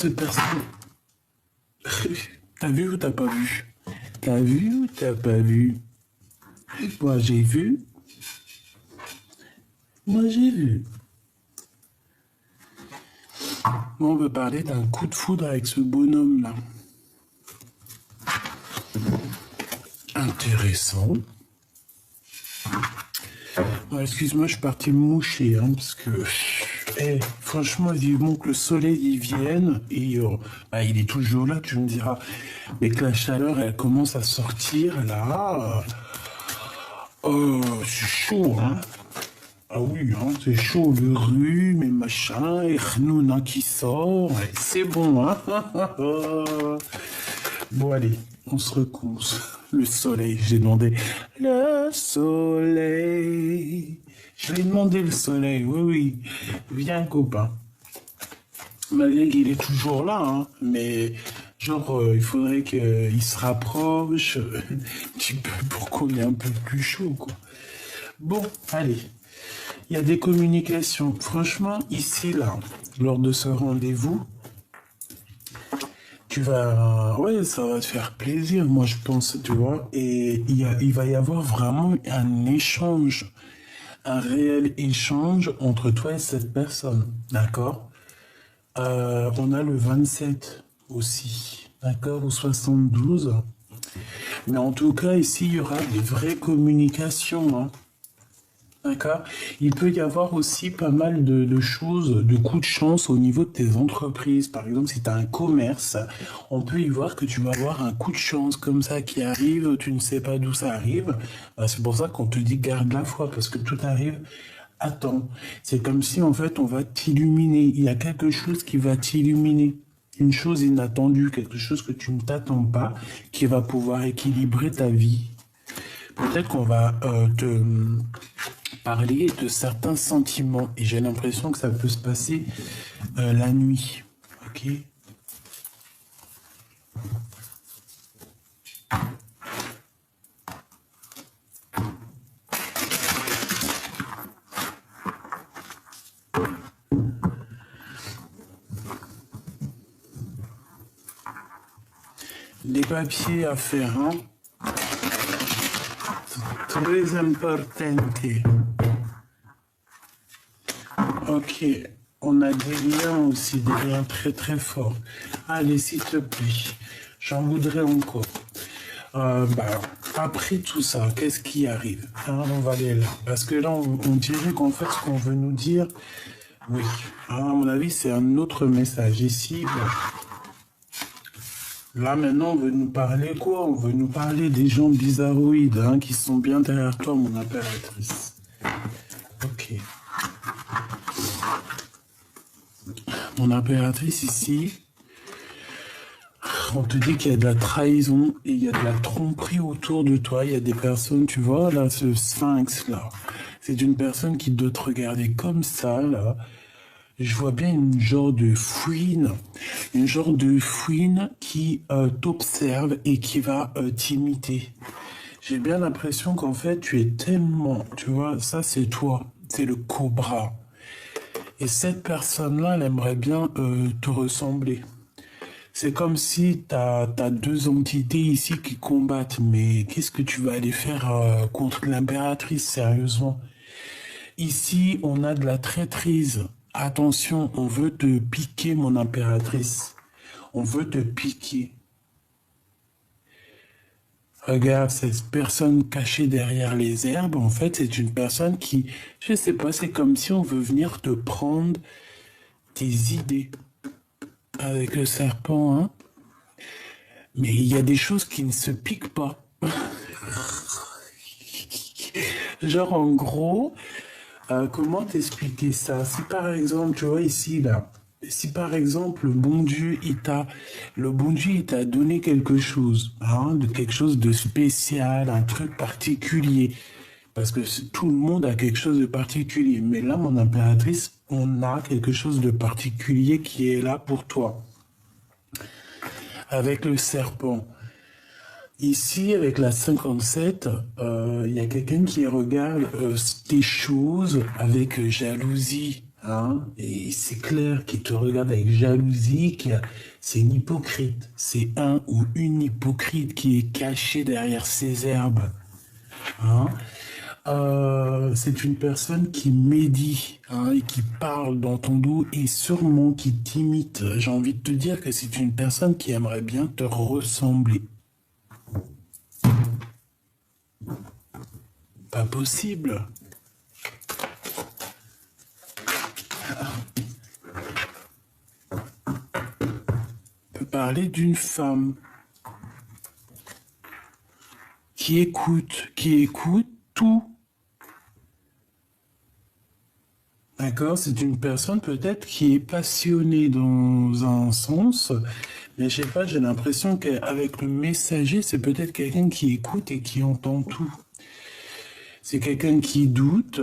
cette personne... T'as vu ou t'as pas vu? T'as vu ou t'as pas vu? Moi, j'ai vu. Moi, j'ai vu. Moi, on veut parler d'un coup de foudre avec ce bonhomme-là. Intéressant. Ouais, excuse-moi, je suis parti me moucher, hein, parce que... franchement, vivement que le soleil y vienne, et bah, il est toujours là, tu me diras. Mais que la chaleur, elle commence à sortir, là... c'est chaud, hein. Ah oui, hein, c'est chaud, le rhume et machin, et Khnouna qui sort, ouais, c'est bon, hein. Bon, allez, on se recommence. Le soleil, j'ai demandé le soleil. Je lui ai demandé le soleil, oui, oui. Viens, copain. Malgré qu'il est toujours là, hein, mais genre, il faudrait qu'il se rapproche un petit peu pour qu'on ait un peu plus chaud, quoi. Bon, allez. Il y a des communications. Franchement, ici, là, lors de ce rendez-vous, tu vas... Ouais, ça va te faire plaisir, moi, je pense, tu vois. Et il va y avoir vraiment un échange, un réel échange entre toi et cette personne, d'accord? On a le 27 aussi, d'accord, ou 72. Mais en tout cas, ici, il y aura des vraies communications, hein. D'accord. Il peut y avoir aussi pas mal de choses, de coups de chance au niveau de tes entreprises. Par exemple, si tu as un commerce, on peut y voir que tu vas avoir un coup de chance comme ça qui arrive, tu ne sais pas d'où ça arrive. C'est pour ça qu'on te dit garde la foi, parce que tout arrive à temps. C'est comme si en fait on va t'illuminer. Il y a quelque chose qui va t'illuminer. Une chose inattendue, quelque chose que tu ne t'attends pas, qui va pouvoir équilibrer ta vie. Peut-être qu'on va te parler de certains sentiments et j'ai l'impression que ça peut se passer la nuit. Ok. Les papiers à faire, hein. Très important. Ok, on a des liens aussi, des liens très très forts. Allez, s'il te plaît, j'en voudrais encore. Après tout ça, qu'est-ce qui arrive, hein, on va aller là. Parce que là, on dirait qu'en fait, ce qu'on veut nous dire, oui, hein, à mon avis, c'est un autre message. Ici, bon. Là, maintenant, on veut nous parler quoi? On veut nous parler des gens bizarroïdes, hein, qui sont bien derrière toi, mon impératrice. Ok. Mon impératrice, ici, on te dit qu'il y a de la trahison et il y a de la tromperie autour de toi. Il y a des personnes, tu vois, là, ce sphinx, là. C'est une personne qui doit te regarder comme ça, là. Je vois bien une genre de fouine qui t'observe et qui va t'imiter. J'ai bien l'impression qu'en fait, tu es tellement, tu vois, ça c'est toi, c'est le cobra. Et cette personne-là, elle aimerait bien te ressembler. C'est comme si t'as deux entités ici qui combattent, mais qu'est-ce que tu vas aller faire contre l'impératrice, sérieusement? Ici, on a de la traîtrise. Attention, on veut te piquer, mon impératrice. On veut te piquer. Regarde, cette personne cachée derrière les herbes, en fait, c'est une personne qui, je sais pas, c'est comme si on veut venir te prendre tes idées avec le serpent, hein. Mais il y a des choses qui ne se piquent pas. Genre, en gros, comment t'expliquer ça? Si par exemple, tu vois ici, là, si par exemple, le bon Dieu, il t'a donné quelque chose, hein, de quelque chose de spécial, un truc particulier. Parce que tout le monde a quelque chose de particulier. Mais là, mon impératrice, on a quelque chose de particulier qui est là pour toi. Avec le serpent. Ici, avec la 57, il y a quelqu'un qui regarde tes choses avec jalousie. Hein, et c'est clair qu'il te regarde avec jalousie, c'est une hypocrite. C'est un ou une hypocrite qui est caché derrière ses herbes. Hein. C'est une personne qui médit, hein, et qui parle dans ton dos et sûrement qui t'imite. J'ai envie de te dire que c'est une personne qui aimerait bien te ressembler. Pas possible. On peut parler d'une femme qui écoute tout. D'accord, c'est une personne peut-être qui est passionnée dans un sens, mais je sais pas, j'ai l'impression qu'avec le messager, c'est peut-être quelqu'un qui écoute et qui entend tout. C'est quelqu'un qui doute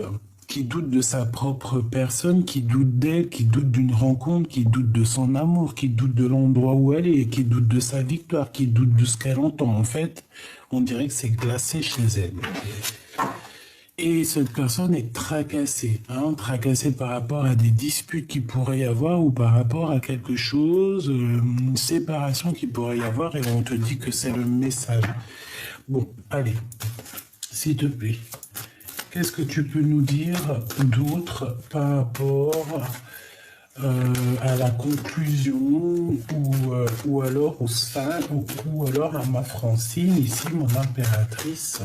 de sa propre personne, qui doute d'elle, qui doute d'une rencontre, qui doute de son amour, qui doute de l'endroit où elle est, qui doute de sa victoire, qui doute de ce qu'elle entend. En fait, on dirait que c'est glacé chez elle. Et cette personne est tracassée, hein, tracassée par rapport à des disputes qu'il pourrait y avoir ou par rapport à quelque chose, une séparation qu'il pourrait y avoir, et on te dit que c'est le message. Bon, allez, s'il te plaît, qu'est-ce que tu peux nous dire d'autre par rapport à la conclusion ou alors au sein ou alors à ma Francine, ici mon impératrice?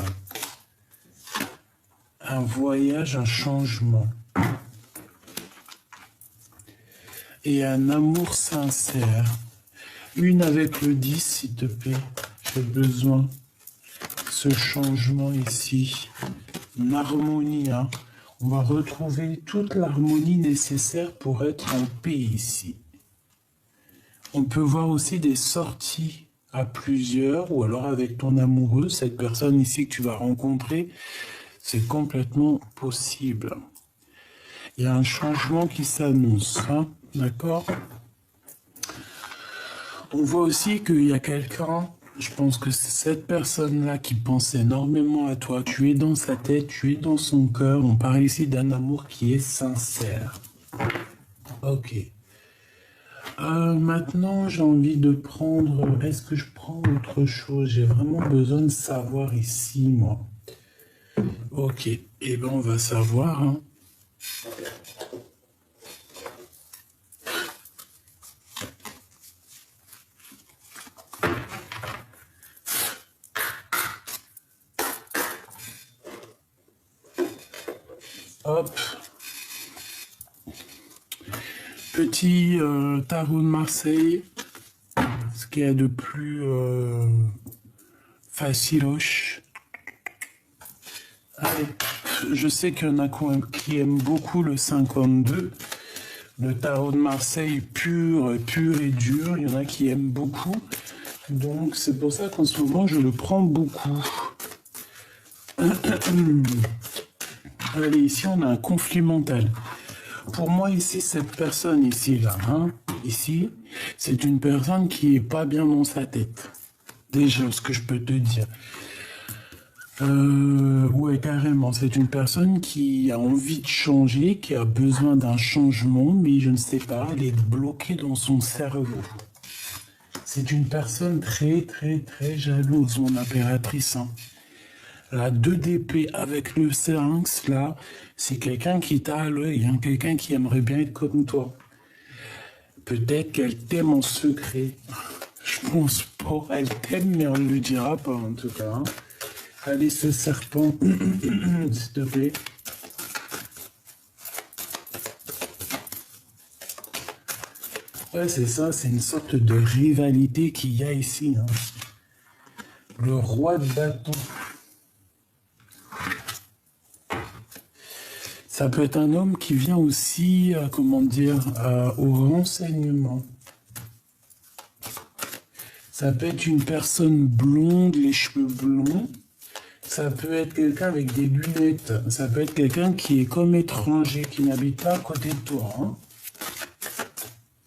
Un voyage, un changement. Et un amour sincère. Une avec le 10, s'il te plaît. J'ai besoin. Ce changement ici. Une harmonie. Hein. On va retrouver toute l'harmonie nécessaire pour être en paix ici. On peut voir aussi des sorties à plusieurs ou alors avec ton amoureux, cette personne ici que tu vas rencontrer. C'est complètement possible. Il y a un changement qui s'annonce, hein, d'accord? On voit aussi qu'il y a quelqu'un, je pense que c'est cette personne-là qui pense énormément à toi. Tu es dans sa tête, tu es dans son cœur. On parle ici d'un amour qui est sincère. Ok. Maintenant, j'ai envie de prendre... Est-ce que je prends autre chose? J'ai vraiment besoin de savoir ici, moi. Ok, eh bien on va savoir. Hein. Hop. Petit tarot de Marseille. Ce qu'il y a de plus faciloche. Allez, je sais qu'il y en a qui aiment beaucoup le 52. Le tarot de Marseille pur et dur. Il y en a qui aiment beaucoup. Donc c'est pour ça qu'en ce moment je le prends beaucoup. Allez, ici on a un conflit mental. Pour moi ici, cette personne ici, là, hein, ici, c'est une personne qui est pas bien dans sa tête. Déjà, ce que je peux te dire. Ouais, carrément, c'est une personne qui a envie de changer, qui a besoin d'un changement, mais je ne sais pas, elle est bloquée dans son cerveau. C'est une personne très jalouse, mon impératrice. Hein. La 2 d'épée avec le sphinx, là, c'est quelqu'un qui t'a à l'œil, hein, quelqu'un qui aimerait bien être comme toi. Peut-être qu'elle t'aime en secret. Je pense pas. Elle t'aime, mais on ne le dira pas, en tout cas. Hein. Allez, ce serpent, s'il te plaît. Ouais, c'est ça, c'est une sorte de rivalité qu'il y a ici. Hein. Le roi de bâton. Ça peut être un homme qui vient aussi, comment dire, au renseignement. Ça peut être une personne blonde, les cheveux blonds. Ça peut être quelqu'un avec des lunettes. Ça peut être quelqu'un qui est comme étranger, qui n'habite pas à côté de toi. Hein.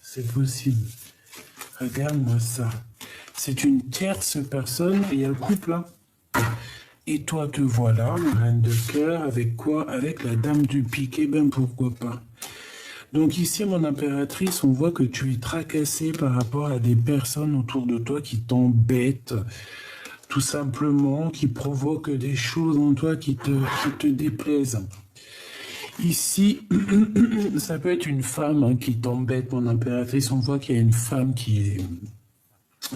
C'est possible. Regarde-moi ça. C'est une tierce personne et il y a le couple là. Et toi te voilà, reine de cœur, avec quoi? Avec la dame du pique, et ben pourquoi pas. Donc ici, mon impératrice, on voit que tu es tracassé par rapport à des personnes autour de toi qui t'embêtent, tout simplement, qui provoquent des choses en toi qui te déplaisent. Ici, ça peut être une femme hein, qui t'embête, mon impératrice. On voit qu'il y a une femme qui est...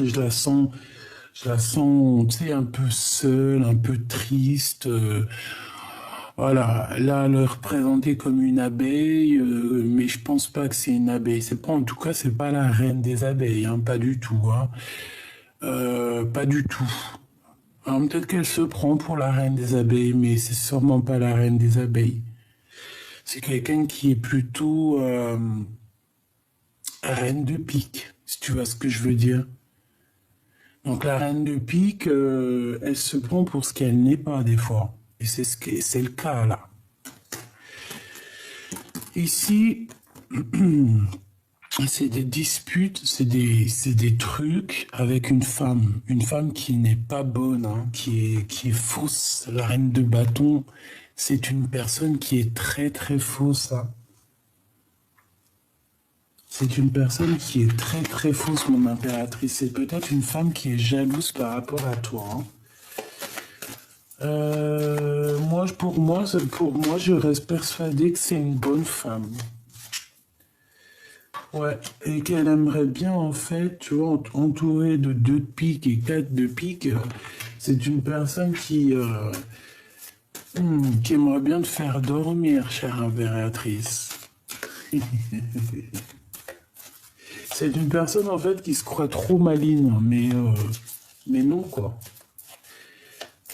Je la sens, tu sais, un peu seule, un peu triste. Voilà, là, elle est représentée comme une abeille, mais je pense pas que c'est une abeille. C'est pas, en tout cas, c'est pas la reine des abeilles, hein, pas du tout, hein. Pas du tout. Alors peut-être qu'elle se prend pour la reine des abeilles, mais c'est sûrement pas la reine des abeilles. C'est quelqu'un qui est plutôt reine de pique, si tu vois ce que je veux dire. Donc la reine de pique, elle se prend pour ce qu'elle n'est pas des fois. Et c'est le cas là. Ici, c'est des disputes, c'est des trucs avec une femme qui n'est pas bonne, hein, qui est fausse. La reine de bâton, c'est une personne qui est très très fausse. Hein. C'est une personne qui est très très fausse, mon impératrice. C'est peut-être une femme qui est jalouse par rapport à toi. Hein. Pour moi, je reste persuadé que c'est une bonne femme. Ouais, et qu'elle aimerait bien, en fait, tu vois, entourée de 2 de pique et 4 de pique, c'est une personne qui aimerait bien te faire dormir, chère impératrice. C'est une personne, en fait, qui se croit trop maligne, mais non, quoi.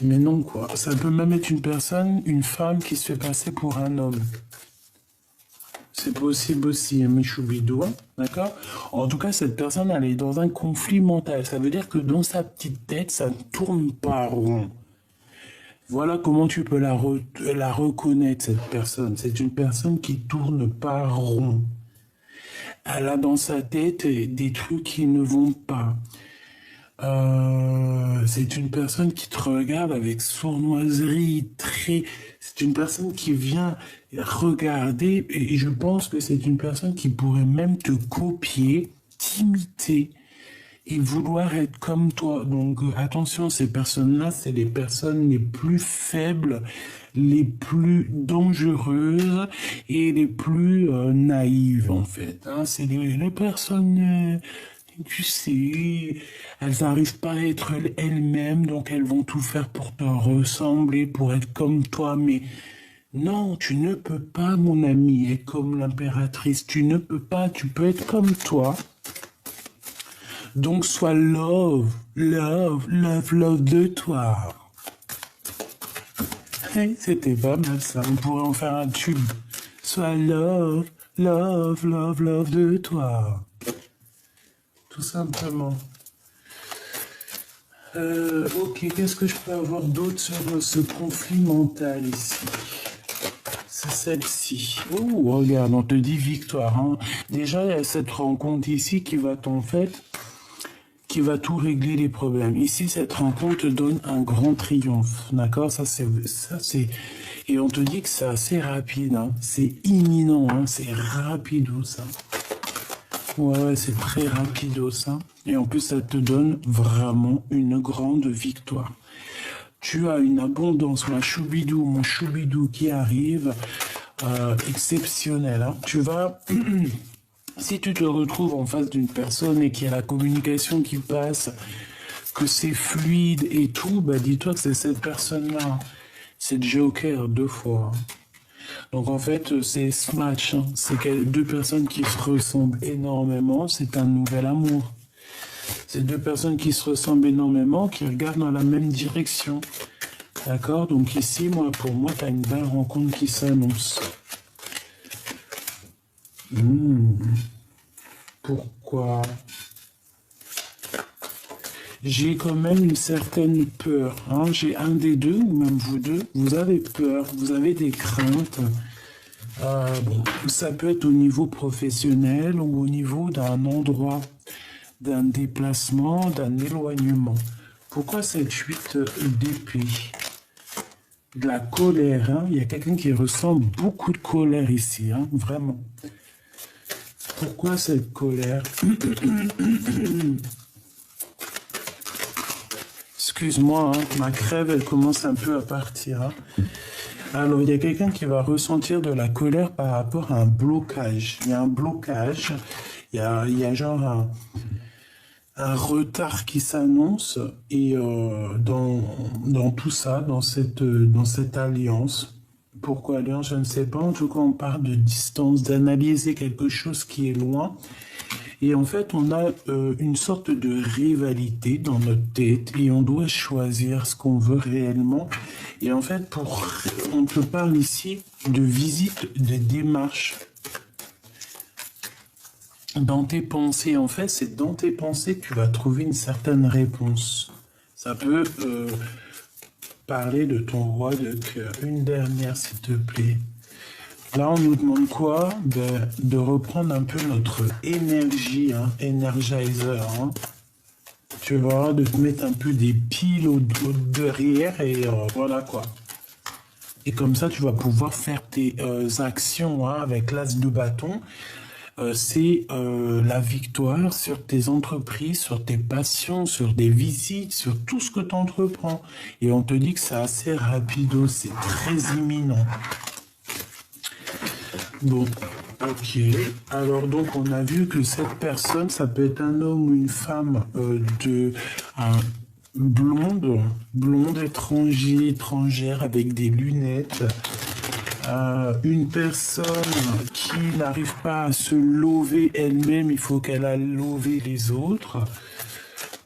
Mais non, quoi. Ça peut même être une femme qui se fait passer pour un homme. C'est possible aussi, hein, Michoubidou, hein, d'accord? En tout cas, cette personne, elle est dans un conflit mental. Ça veut dire que dans sa petite tête, ça ne tourne pas rond. Voilà comment tu peux la reconnaître, cette personne. C'est une personne qui tourne pas rond. Elle a dans sa tête des trucs qui ne vont pas. C'est une personne qui te regarde avec sournoiserie, c'est une personne qui vient regarder, et je pense que c'est une personne qui pourrait même te copier, t'imiter, et vouloir être comme toi. Donc attention, ces personnes-là, c'est les personnes les plus faibles, les plus dangereuses et les plus naïves, en fait. Hein. C'est les personnes... tu sais, elles n'arrivent pas à être elles-mêmes, donc elles vont tout faire pour te ressembler, pour être comme toi. Mais non, tu ne peux pas, mon ami, être comme l'impératrice. Tu ne peux pas, tu peux être comme toi. Donc sois love, love, love, love de toi. Hey, c'était pas mal ça, on pourrait en faire un tube. Sois love, love, love, love de toi. Tout simplement. Ok, qu'est-ce que je peux avoir d'autre sur ce conflit mental ici? C'est celle-ci. Oh, regarde, on te dit victoire. Hein. Déjà, il y a cette rencontre ici qui va qui va tout régler les problèmes. Ici, cette rencontre te donne un grand triomphe. D'accord? Ça, c'est, et on te dit que c'est assez rapide. Hein. C'est imminent. Hein. C'est rapido, ça. Ouais, c'est très rapido ça. Et en plus, ça te donne vraiment une grande victoire. Tu as une abondance, mon choubidou qui arrive, exceptionnelle. Hein. Tu vas, si tu te retrouves en face d'une personne et qu'il y a la communication qui passe, que c'est fluide et tout, bah dis-toi que c'est cette personne-là. C'est Joker 2 fois. Hein. Donc en fait, c'est ce match, hein. C'est 2 personnes qui se ressemblent énormément, c'est un nouvel amour. C'est 2 personnes qui se ressemblent énormément, qui regardent dans la même direction. D'accord? Donc ici, pour moi, tu as une belle rencontre qui s'annonce. Pourquoi? J'ai quand même une certaine peur. Hein. J'ai un des deux, ou même vous deux, vous avez peur, vous avez des craintes. Bon, ça peut être au niveau professionnel ou au niveau d'un endroit, d'un déplacement, d'un éloignement. Pourquoi cette 8 d'épée? De la colère, hein? Il y a quelqu'un qui ressent beaucoup de colère ici, hein? Vraiment. Pourquoi cette colère? Excuse-moi, hein, ma crève, elle commence un peu à partir. Hein. Alors, il y a quelqu'un qui va ressentir de la colère par rapport à un blocage. Il y a un blocage, il y a genre un retard qui s'annonce et dans tout ça, dans cette alliance. Pourquoi alliance, je ne sais pas. En tout cas, on parle de distance, d'analyser quelque chose qui est loin. Et en fait, on a une sorte de rivalité dans notre tête et on doit choisir ce qu'on veut réellement. Et en fait, on te parle ici de visite, de démarche. Dans tes pensées, en fait, c'est dans tes pensées que tu vas trouver une certaine réponse. Ça peut parler de ton roi de cœur. Une dernière, s'il te plaît. Là, on nous demande quoi? De reprendre un peu notre énergie, hein, Energizer. Hein. Tu vois, de te mettre un peu des piles au derrière et voilà quoi. Et comme ça, tu vas pouvoir faire tes actions hein, avec l'as de bâton. C'est la victoire sur tes entreprises, sur tes passions, sur des visites, sur tout ce que tu entreprends. Et on te dit que c'est assez rapido, c'est très imminent. Bon, ok. Alors donc on a vu que cette personne, ça peut être un homme ou une femme blonde, étrangère avec des lunettes. Une personne qui n'arrive pas à se lever elle-même, il faut qu'elle a levé les autres.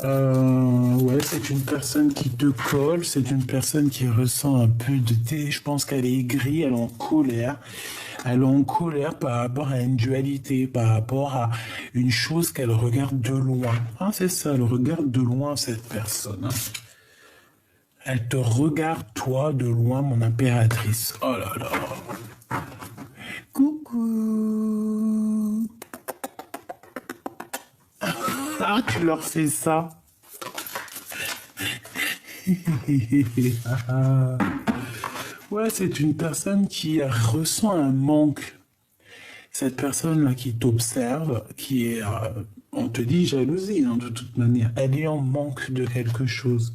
Ouais, c'est une personne qui te colle, c'est une personne qui ressent un peu de thé. Je pense qu'elle est aigrie, elle est en colère. Elle est en colère par rapport à une dualité, par rapport à une chose qu'elle regarde de loin. Hein, c'est ça, elle regarde de loin cette personne. Hein. Elle te regarde, toi, de loin, mon impératrice. Oh là là. Coucou. Ah, tu leur fais ça. Ouais, c'est une personne qui ressent un manque. Cette personne-là qui t'observe, qui est, on te dit jalousie, hein, de toute manière, elle est en manque de quelque chose.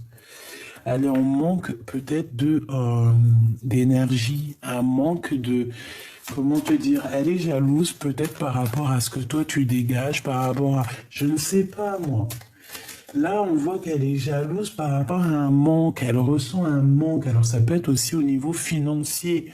Elle est en manque peut-être d'énergie, un manque de, comment te dire, elle est jalouse peut-être par rapport à ce que toi tu dégages, par rapport à, je ne sais pas moi. Là, on voit qu'elle est jalouse par rapport à un manque, elle ressent un manque. Alors ça peut être aussi au niveau financier.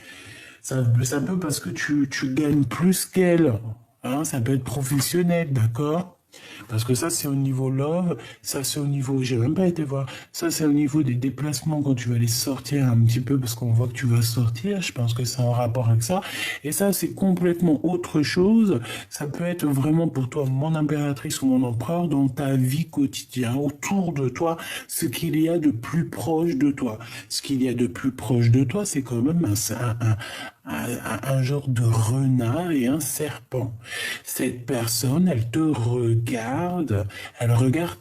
Ça peut parce que tu gagnes plus qu'elle. Hein, ça peut être professionnel, d'accord? Parce que ça, c'est au niveau love, ça, c'est au niveau, j'ai même pas été voir, ça, c'est au niveau des déplacements quand tu vas aller sortir un petit peu, parce qu'on voit que tu vas sortir, je pense que c'est en rapport avec ça. Et ça, c'est complètement autre chose. Ça peut être vraiment pour toi, mon impératrice ou mon empereur, dans ta vie quotidienne, autour de toi, ce qu'il y a de plus proche de toi. Ce qu'il y a de plus proche de toi, c'est quand même un genre de renard et un serpent. Cette personne, elle te regarde, elle regarde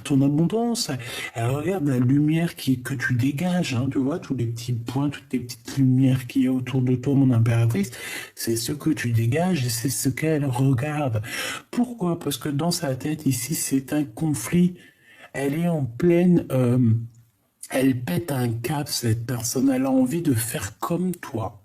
ton abondance, elle regarde la lumière que tu dégages, hein, tu vois, tous les petits points, toutes les petites lumières qu'il y a autour de toi, mon impératrice, c'est ce que tu dégages et c'est ce qu'elle regarde. Pourquoi? Parce que dans sa tête, ici, c'est un conflit. Elle est en pleine... elle pète un cap, cette personne. Elle a envie de faire comme toi.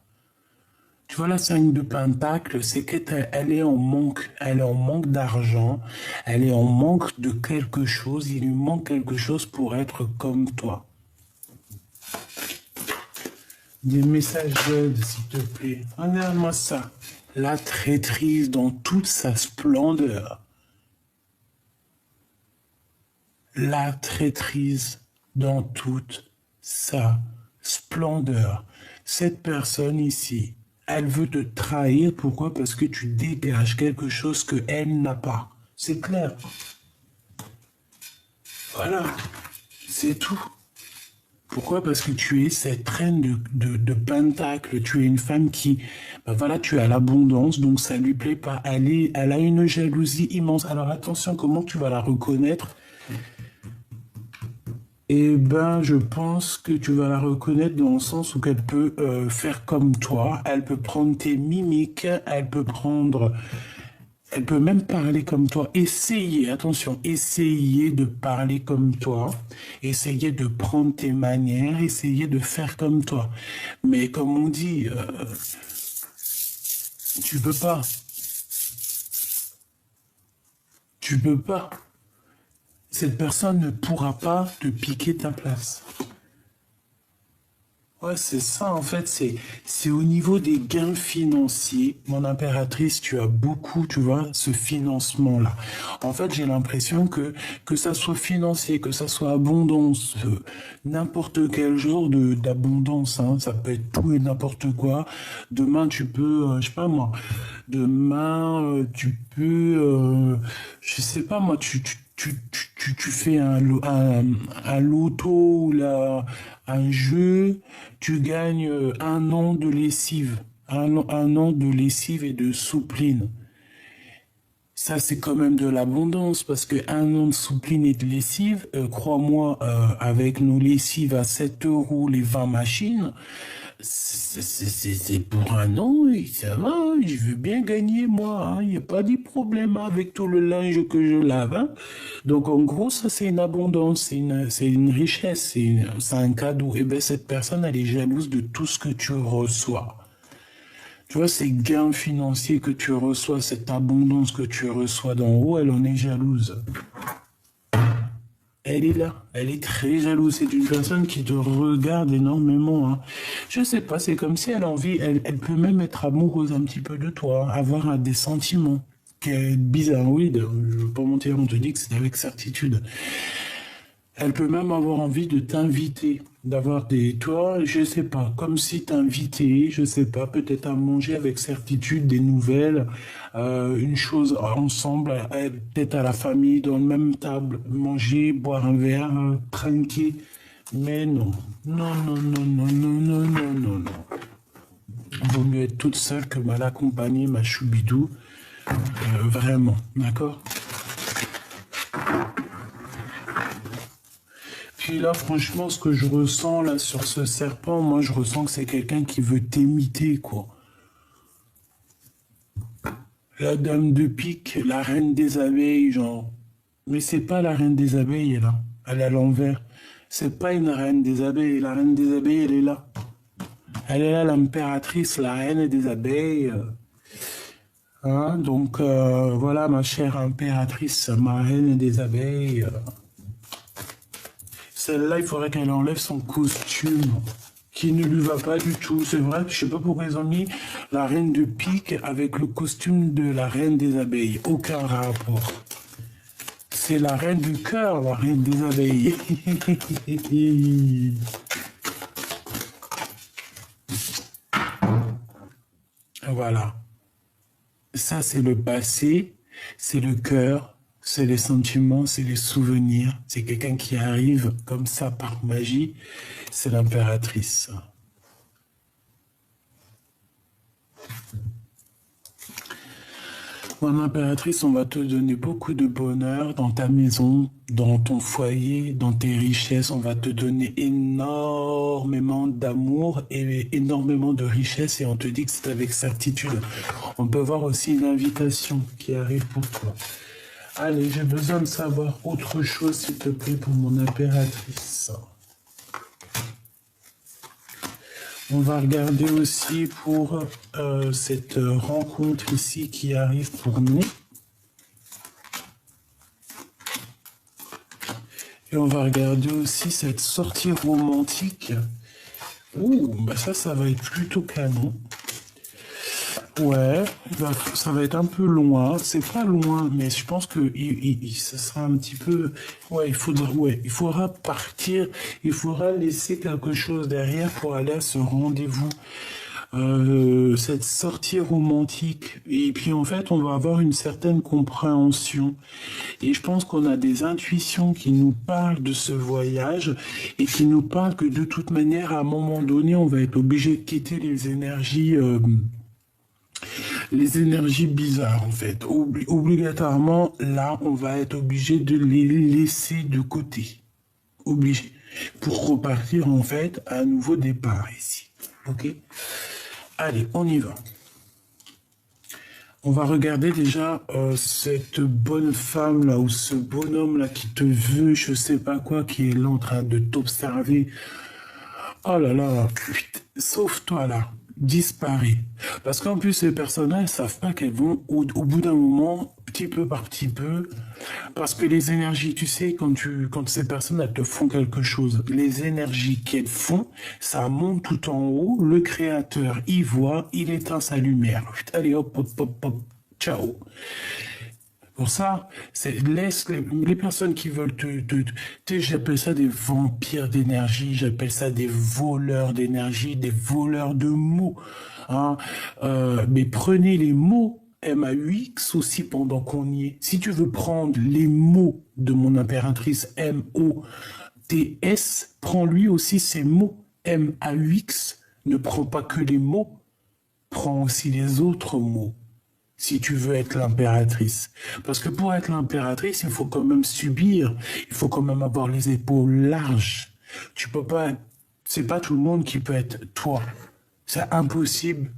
Tu vois, la 5 de Pentacle, c'est qu'elle est en manque. Elle est en manque d'argent. Elle est en manque de quelque chose. Il lui manque quelque chose pour être comme toi. Des messages d'aide, s'il te plaît. Regarde-moi ça. La traîtrise dans toute sa splendeur. La traîtrise dans toute sa splendeur. Cette personne ici, elle veut te trahir. Pourquoi? Parce que tu dégages quelque chose qu'elle n'a pas. C'est clair. Voilà. C'est tout. Pourquoi? Parce que tu es cette reine de Pentacle. Tu es une femme qui, ben voilà, tu as l'abondance, donc ça lui plaît pas. Elle a une jalousie immense. Alors attention, comment tu vas la reconnaître? Eh ben, je pense que tu vas la reconnaître dans le sens où elle peut faire comme toi, elle peut prendre tes mimiques, elle peut même parler comme toi. Essayer, attention, essayer de parler comme toi, essayer de prendre tes manières, essayer de faire comme toi. Mais comme on dit, tu peux pas, tu peux pas. Cette personne ne pourra pas te piquer ta place. Ouais, c'est ça, en fait, c'est au niveau des gains financiers. Mon impératrice, tu as beaucoup, tu vois, ce financement-là. En fait, j'ai l'impression que ça soit financier, que ça soit abondance, n'importe quel genre d'abondance, hein. Ça peut être tout et n'importe quoi. Demain, tu peux, je sais pas moi, demain, tu peux, je sais pas moi, tu fais un loto ou là, un jeu, tu gagnes un an de lessive, un an de lessive et de soupline. Ça, c'est quand même de l'abondance parce que un an de soupline et de lessive, crois-moi, avec nos lessives à 7 euros les 20 machines, c'est pour un an, et ça va, je veux bien gagner moi, il n'y a pas de problème avec tout le linge que je lave, hein. Donc en gros, ça c'est une abondance, c'est une richesse, c'est un cadeau. Et bien cette personne, elle est jalouse de tout ce que tu reçois. Tu vois, ces gains financiers que tu reçois, cette abondance que tu reçois d'en haut, elle en est jalouse. Elle est là, elle est très jalouse. C'est une personne qui te regarde énormément, hein. Je sais pas, c'est comme si elle a envie, elle peut même être amoureuse un petit peu de toi, avoir des sentiments. Qui est bizarre, oui, je veux pas mentir, on te dit que c'est avec certitude. Elle peut même avoir envie de t'inviter, d'avoir des, toi, je sais pas, comme si t'invitais, je sais pas, peut-être à manger avec certitude des nouvelles, une chose ensemble, peut-être à la famille, dans le même table, manger, boire un verre, trinquer. Mais non, non, non, non, non, non, non, non, non, non. Vaut mieux être toute seule que mal accompagnée, ma choubidou. Vraiment, d'accord? Puis là, franchement, ce que je ressens là sur ce serpent, moi, je ressens que c'est quelqu'un qui veut t'imiter, quoi. La dame de pique, la reine des abeilles, genre. Mais c'est pas la reine des abeilles, là. Elle est à l'envers. C'est pas une reine des abeilles. La reine des abeilles, elle est là. Elle est là, l'impératrice, la reine des abeilles. Hein, donc, voilà, ma chère impératrice, ma reine des abeilles. Celle-là, il faudrait qu'elle enlève son costume qui ne lui va pas du tout. C'est vrai, je sais pas pourquoi ils ont mis la reine de pique avec le costume de la reine des abeilles. Aucun rapport. C'est la reine du cœur, la reine des abeilles. Voilà. Ça, c'est le passé, c'est le cœur, c'est les sentiments, c'est les souvenirs. C'est quelqu'un qui arrive comme ça par magie. C'est l'impératrice. Mon impératrice, on va te donner beaucoup de bonheur dans ta maison, dans ton foyer, dans tes richesses. On va te donner énormément d'amour et énormément de richesses. Et on te dit que c'est avec certitude. On peut voir aussi une invitation qui arrive pour toi. Allez, j'ai besoin de savoir autre chose, s'il te plaît, pour mon impératrice. On va regarder aussi pour cette rencontre ici qui arrive pour nous. Et on va regarder aussi cette sortie romantique. Ouh, bah ça va être plutôt canon. Ouais, ça va être un peu loin. C'est pas loin, mais je pense que ça sera un petit peu. Ouais, il faudra partir. Il faudra laisser quelque chose derrière pour aller à ce rendez-vous. Cette sortie romantique. Et puis en fait, on va avoir une certaine compréhension. Et je pense qu'on a des intuitions qui nous parlent de ce voyage et qui nous parlent que de toute manière, à un moment donné, on va être obligé de quitter les énergies bizarres en fait. Obligatoirement, là, on va être obligé de les laisser de côté. Obligé. Pour repartir, en fait, à un nouveau départ ici. Ok? Allez, on y va. On va regarder déjà cette bonne femme là ou ce bonhomme là qui te veut, je sais pas quoi, qui est là en train de t'observer. Oh là là, putain, sauve-toi là, disparaît. Parce qu'en plus ces personnes-là, elles savent pas qu'elles vont au bout d'un moment, petit peu par petit peu, parce que les énergies, tu sais, quand ces personnes elles te font quelque chose, les énergies qu'elles font, ça monte tout en haut, le créateur y voit, il éteint sa lumière. Allez hop, hop, hop, hop, ciao. Pour ça, laisse les personnes qui veulent j'appelle ça des vampires d'énergie, j'appelle ça des voleurs d'énergie, des voleurs de mots. Hein. Mais prenez les mots MAUX aussi pendant qu'on y est. Si tu veux prendre les mots de mon impératrice MOTS, prends lui aussi ces mots MAUX. Ne prends pas que les mots, prends aussi les autres mots. Si tu veux être l'impératrice. Parce que pour être l'impératrice, il faut quand même subir, il faut quand même avoir les épaules larges. Tu peux pas, c'est pas tout le monde qui peut être toi. C'est impossible.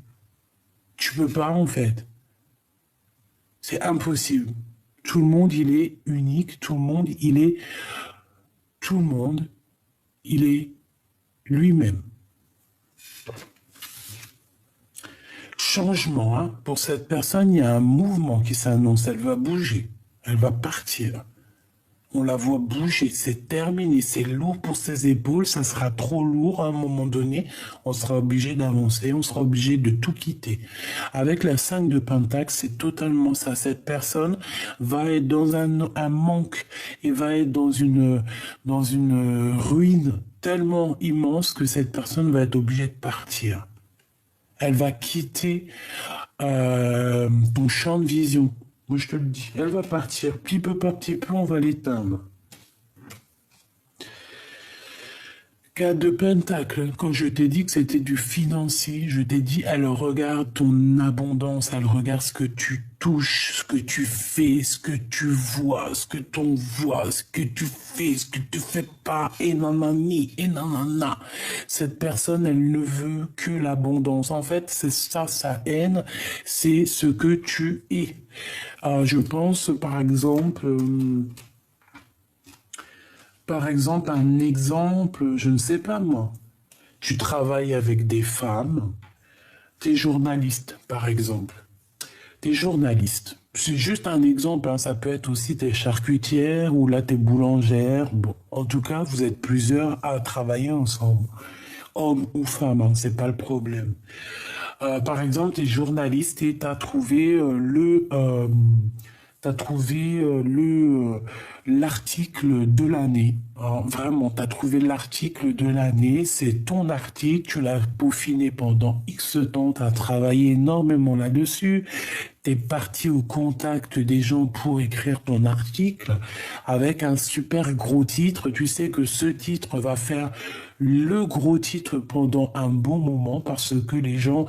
Tu peux pas, en fait. C'est impossible. Tout le monde, il est unique, tout le monde, il est lui-même. Changement, hein. Pour cette personne, il y a un mouvement qui s'annonce, elle va bouger, elle va partir. On la voit bouger, c'est terminé, c'est lourd pour ses épaules, ça sera trop lourd à un moment donné, on sera obligé d'avancer, on sera obligé de tout quitter. Avec la 5 de Pentacle, c'est totalement ça. Cette personne va être dans un manque et va être dans une ruine tellement immense que cette personne va être obligée de partir. Elle va quitter ton champ de vision. Moi, je te le dis. Elle va partir. Petit peu par petit peu, on va l'éteindre. 4 de Pentacle, quand je t'ai dit que c'était du financier, je t'ai dit, elle regarde ton abondance, elle regarde ce que tu touches, ce que tu fais, ce que tu vois, ce que t'on voit, ce que tu fais, ce que tu fais pas, et nanani, et nanana. Cette personne, elle ne veut que l'abondance. En fait, c'est ça, sa haine, c'est ce que tu es. Je pense, par exemple... un exemple, je ne sais pas moi. Tu travailles avec des femmes, t'es journaliste, par exemple. T'es journaliste. C'est juste un exemple, hein. Ça peut être aussi t'es charcutière ou là t'es boulangère. Bon, en tout cas, vous êtes plusieurs à travailler ensemble. Homme ou femme, hein, c'est pas le problème. Par exemple, t'es journaliste et t'as trouvé l'article de l'année. Vraiment, tu as trouvé l'article de l'année, c'est ton article, tu l'as peaufiné pendant X temps, tu as travaillé énormément là-dessus, tu es parti au contact des gens pour écrire ton article avec un super gros titre. Tu sais que ce titre va faire le gros titre pendant un bon moment parce que les gens...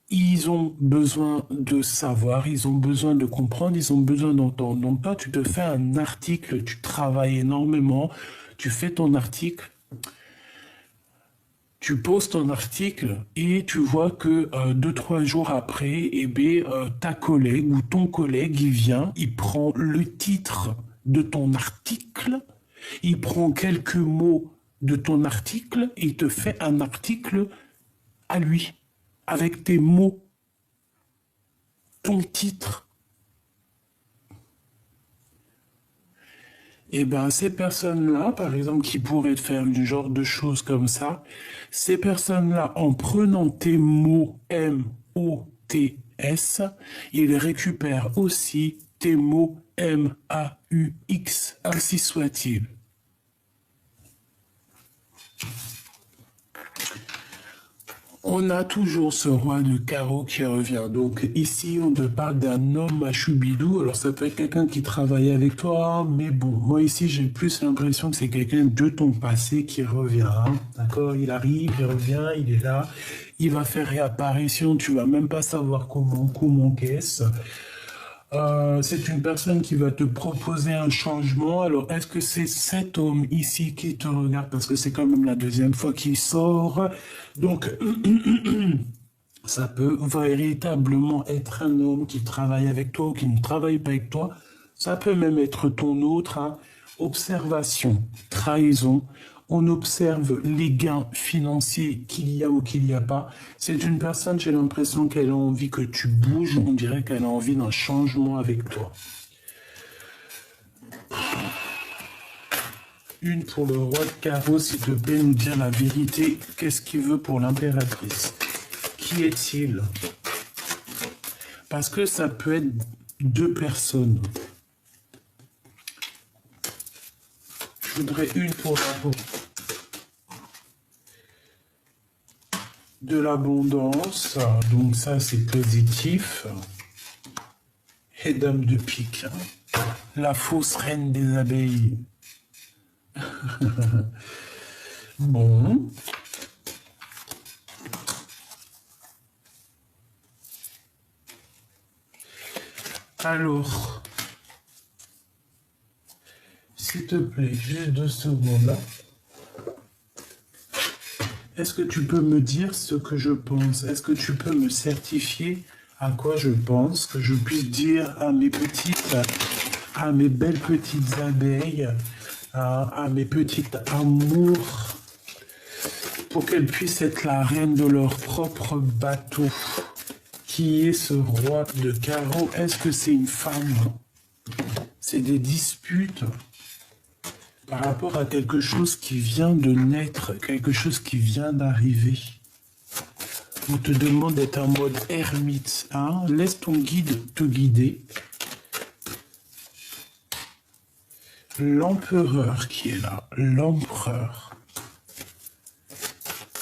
ils ont besoin de savoir, ils ont besoin de comprendre, ils ont besoin d'entendre. Donc toi, tu te fais un article, tu travailles énormément, tu fais ton article, tu poses ton article et tu vois que 2-3 jours après, ta collègue ou ton collègue, il vient, il prend le titre de ton article, il prend quelques mots de ton article et il te fait un article à lui, avec tes mots, ton titre. Et bien, ces personnes-là, par exemple, qui pourraient faire du genre de choses comme ça, ces personnes-là, en prenant tes mots M-O-T-S, ils récupèrent aussi tes mots M-A-U-X, ainsi soit-il. On a toujours ce roi de carreau qui revient. Donc ici, on te parle d'un homme à choubidou. Alors ça peut être quelqu'un qui travaille avec toi, mais bon, moi ici, j'ai plus l'impression que c'est quelqu'un de ton passé qui revient. Hein. D'accord? Il arrive, il revient, il est là. Il va faire réapparition, tu vas même pas savoir comment qu'est-ce. C'est une personne qui va te proposer un changement. Alors, est-ce que c'est cet homme ici qui te regarde? Parce que c'est quand même la deuxième fois qu'il sort. Donc, ça peut véritablement être un homme qui travaille avec toi ou qui ne travaille pas avec toi. Ça peut même être ton autre, hein. Observation, trahison. On observe les gains financiers qu'il y a ou qu'il n'y a pas. C'est une personne, j'ai l'impression qu'elle a envie que tu bouges. On dirait qu'elle a envie d'un changement avec toi. Une pour le roi de carreau, s'il te plaît, nous dire la vérité. Qu'est-ce qu'il veut pour l'impératrice? Qui est-il? Parce que ça peut être deux personnes. Je voudrais une pour la de l'abondance. Donc ça, c'est positif. Et dame de pique. La fausse reine des abeilles. Bon. Alors, s'il te plaît, juste 2 secondes là. Est-ce que tu peux me dire ce que je pense? Est-ce que tu peux me certifier à quoi je pense, que je puisse dire à mes à mes belles petites abeilles, à mes petites amours, pour qu'elles puissent être la reine de leur propre bateau? Qui est ce roi de carreau? Est-ce que c'est une femme? C'est des disputes par rapport à quelque chose qui vient de naître, quelque chose qui vient d'arriver. On te demande d'être en mode ermite, hein? Laisse ton guide te guider. L'empereur qui est là, l'empereur.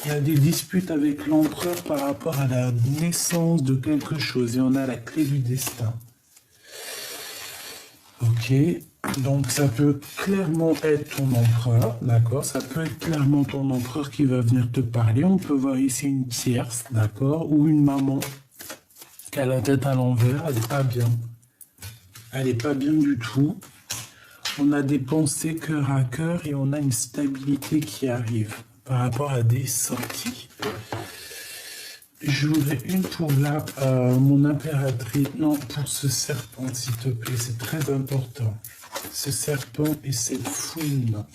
Il y a des disputes avec l'empereur par rapport à la naissance de quelque chose et on a la clé du destin. Ok, donc ça peut clairement être ton empereur, d'accord? Ça peut être clairement ton empereur qui va venir te parler. On peut voir ici une tierce, d'accord? Ou une maman qui a la tête à l'envers, elle n'est pas bien. Elle n'est pas bien du tout. On a des pensées cœur à cœur et on a une stabilité qui arrive par rapport à des sorties. Je voudrais une pour mon impératrice. Non, pour ce serpent, s'il te plaît, c'est très important. Ce serpent et cette fouine.